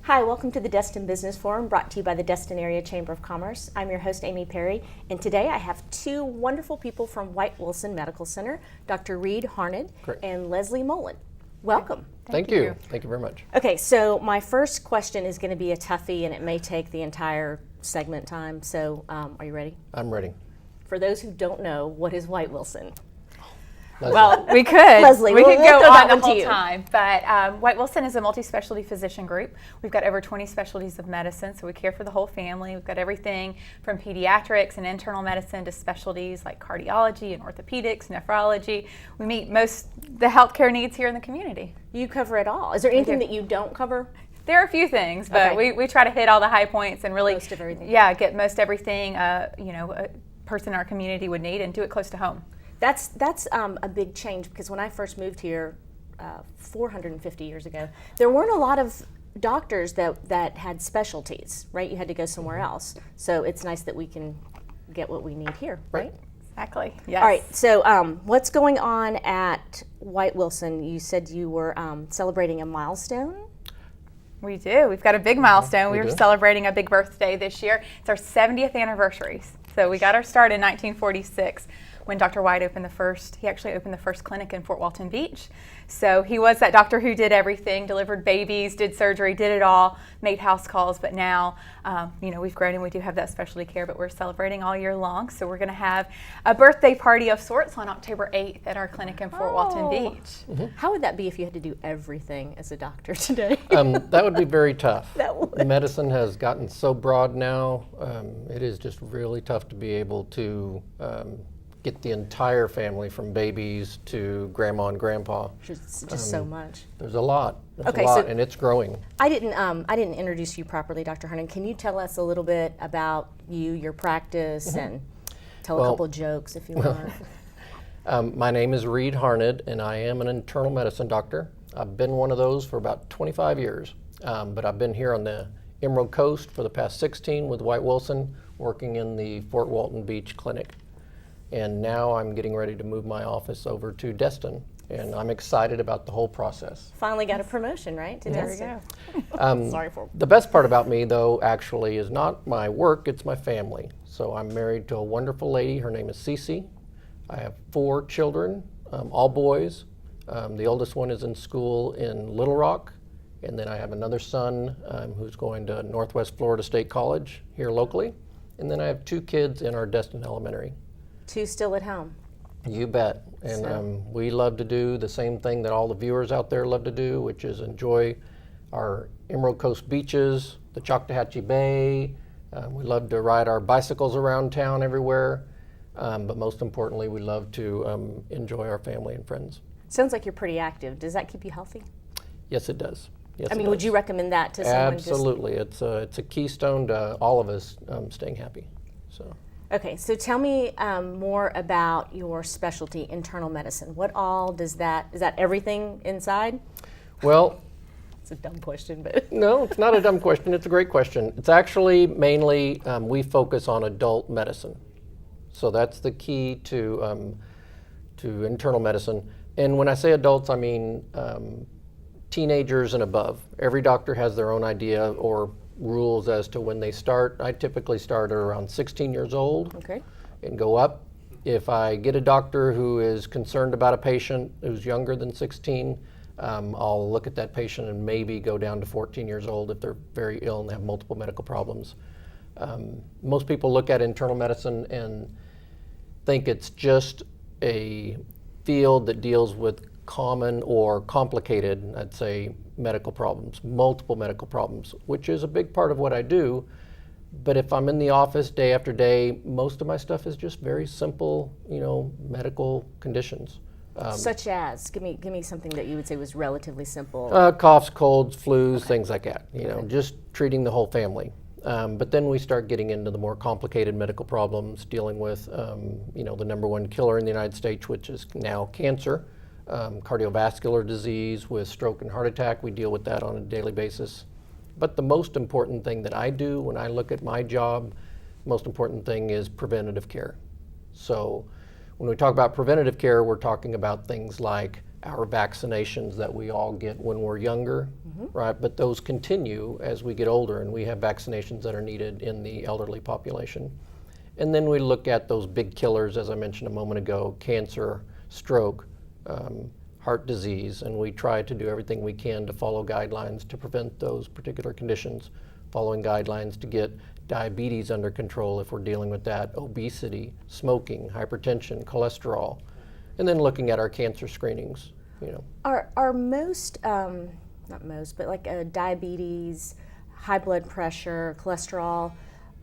Hi, welcome to the Destin Business Forum, brought to you by the Destin Area Chamber of Commerce. I'm your host, Amy Perry, and today I have two wonderful people from White Wilson Medical Center, Dr. Harned and Leslie Moland. Welcome. Thank you. Thank you very much. Okay, so my first question is going to be a toughie, and it may take the entire segment time, so are you ready? I'm ready. For those who don't know, what is White Wilson? Leslie. Well, we could. Leslie, we we'll could go throw that on the one to whole you. time. But White Wilson is a multi-specialty physician group. We've got over 20 specialties of medicine, so we care for the whole family. We've got everything from pediatrics and internal medicine to specialties like cardiology and orthopedics, nephrology. We meet most the healthcare needs here in the community. You cover it all. Is there anything that you don't cover? There are a few things, but Okay. we try to hit all the high points and really Most of everything. Yeah, get most everything a person in our community would need and do it close to home. That's a big change, because when I first moved here 450 years ago, there weren't a lot of doctors that had specialties, right? You had to go somewhere else. So it's nice that we can get what we need here, right? Exactly. Yes. All right, so what's going on at White Wilson? You said you were celebrating a milestone? We do. We've got a big milestone. We We were do. celebrating a big birthday this year. It's our 70th anniversary. So we got our start in 1946 when Dr. White opened he actually opened the first clinic in Fort Walton Beach. So he was that doctor who did everything, delivered babies, did surgery, did it all, made house calls. But now, we've grown and we do have that specialty care, but we're celebrating all year long. So we're going to have a birthday party of sorts on October 8th at our clinic in Fort Walton Beach. How would that be if you had to do everything as a doctor today? That would be very tough. That would. Medicine has gotten so broad now. It is just really tough to be able to get the entire family from babies to grandma and grandpa. Just so much. There's a lot. There's Okay, a lot, so- and it's growing. I didn't introduce you properly, Dr. Harned. Can you tell us a little bit about you, your practice, and tell a Well- couple of jokes if you want? My name is Harned, and I am an internal medicine doctor. I've been one of those for about 25 years, but I've been here on the Emerald Coast for the past 16 with White Wilson, working in the Fort Walton Beach clinic. And now I'm getting ready to move my office over to Destin, and I'm excited about the whole process. Finally got a promotion, right? To There we Destin. go. Sorry for. The best part about me, though, actually is not my work, it's my family. So I'm married to a wonderful lady. Her name is Cece. I have 4 children, all boys. The oldest one is in school in Little Rock. And then I have another son who's going to Northwest Florida State College here locally. And then I have 2 kids in our Destin Elementary. 2 still at home. You bet. And So- we love to do the same thing that all the viewers out there love to do, which is enjoy our Emerald Coast beaches, the Choctawhatchee Bay. We love to ride our bicycles around town everywhere. But most importantly, we love to enjoy our family and friends. Sounds like you're pretty active. Does that keep you healthy? Yes, it does. Yes, I it mean, would does. you recommend that to someone? Absolutely. It's a keystone to all of us staying happy. So. Okay, so tell me more about your specialty, internal medicine. What all is that everything inside? Well, It's a dumb question, but. no, it's not a dumb question. It's a great question. It's actually mainly we focus on adult medicine. So that's the key to internal medicine. And when I say adults, I mean teenagers and above. Every doctor has their own idea or rules as to when they start. I typically start at around 16 years old Okay. and go up. If I get a doctor who is concerned about a patient who's younger than 16, I'll look at that patient and maybe go down to 14 years old if they're very ill and have multiple medical problems. Most people look at internal medicine and think it's just a field that deals with common or complicated, I'd say, medical problems, multiple medical problems, which is a big part of what I do. But if I'm in the office day after day, most of my stuff is just very simple, medical conditions. Such as, give me something that you would say was relatively simple. Coughs, colds, flus, things like that, just treating the whole family. But then we start getting into the more complicated medical problems, dealing with, the number one killer in the United States, which is now cancer, cardiovascular disease with stroke and heart attack. We deal with that on a daily basis. But the most important thing that I do when I look at my job, most important thing is preventative care. So when we talk about preventative care, we're talking about things like our vaccinations that we all get when we're younger, right? But those continue as we get older, and we have vaccinations that are needed in the elderly population. And then we look at those big killers, as I mentioned a moment ago, cancer, stroke, heart disease, and we try to do everything we can to follow guidelines to prevent those particular conditions, following guidelines to get diabetes under control if we're dealing with that, obesity, smoking, hypertension, cholesterol, and then looking at our cancer screenings. Are most, not most, but like diabetes, high blood pressure, cholesterol,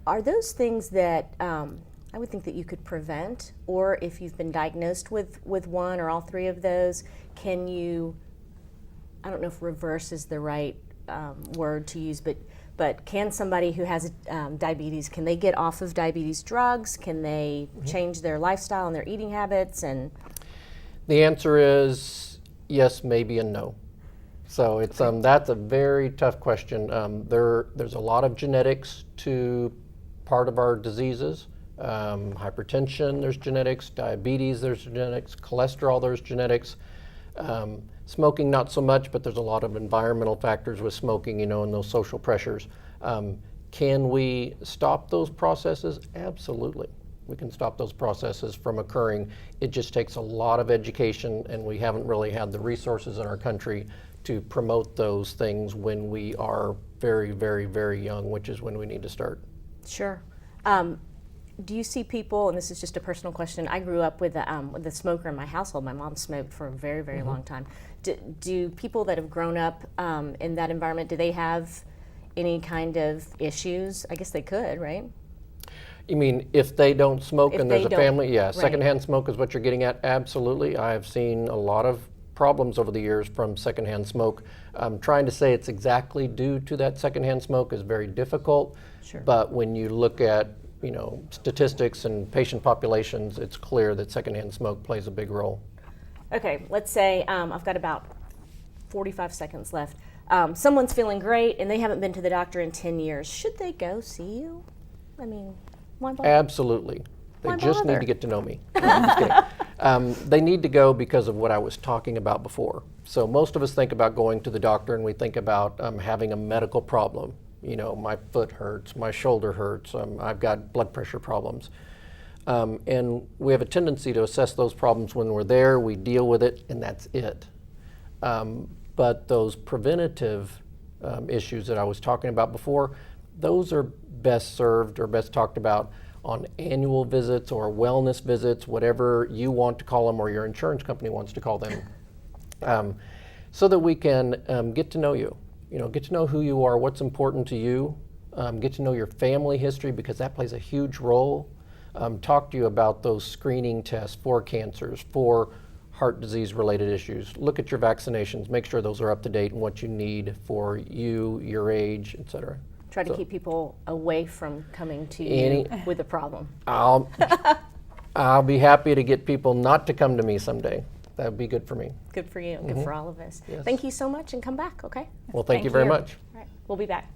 are those things that I would think that you could prevent? Or if you've been diagnosed with one or all three of those, can you, I don't know if reverse is the right word to use, but can somebody who has diabetes, can they get off of diabetes drugs? Can they change their lifestyle and their eating habits? And the answer is yes, maybe, and no. So it's that's a very tough question. There's a lot of genetics to part of our diseases. Hypertension, there's genetics. Diabetes, there's genetics. Cholesterol, there's genetics. Smoking, not so much, but there's a lot of environmental factors with smoking, and those social pressures. Can we stop those processes? Absolutely. We can stop those processes from occurring. It just takes a lot of education, and we haven't really had the resources in our country to promote those things when we are very, very, very young, which is when we need to start. Sure. Do you see people, and this is just a personal question, I grew up with a smoker in my household. My mom smoked for a very, very long time. Do people that have grown up in that environment, do they have any kind of issues? I guess they could, right? You mean if they don't smoke and there's a family? Yeah, right. Secondhand smoke is what you're getting at. Absolutely. I have seen a lot of problems over the years from secondhand smoke. Trying to say it's exactly due to that secondhand smoke is very difficult. Sure. But when you look at statistics and patient populations, it's clear that secondhand smoke plays a big role. Okay, let's say I've got about 45 seconds left. Someone's feeling great and they haven't been to the doctor in 10 years. Should they go see you? I mean, why bother? Absolutely. They Why just bother? need to get to know me. No, I'm just kidding. They need to go because of what I was talking about before. So most of us think about going to the doctor and we think about having a medical problem. My foot hurts, my shoulder hurts, I've got blood pressure problems. And we have a tendency to assess those problems when we're there, we deal with it, and that's it. But those preventative issues that I was talking about before, those are best served or best talked about on annual visits or wellness visits, whatever you want to call them or your insurance company wants to call them, so that we can get to know you. Get to know who you are, what's important to you, get to know your family history because that plays a huge role. Talk to you about those screening tests for cancers, for heart disease related issues. Look at your vaccinations, make sure those are up to date and what you need for you, your age, et cetera. Try to keep people away from coming to you with a problem. I'll be happy to get people not to come to me someday. That would be good for me. Good for you, good for all of us. Yes. Thank you so much and come back, okay? Well, thank you very much. All right, we'll be back.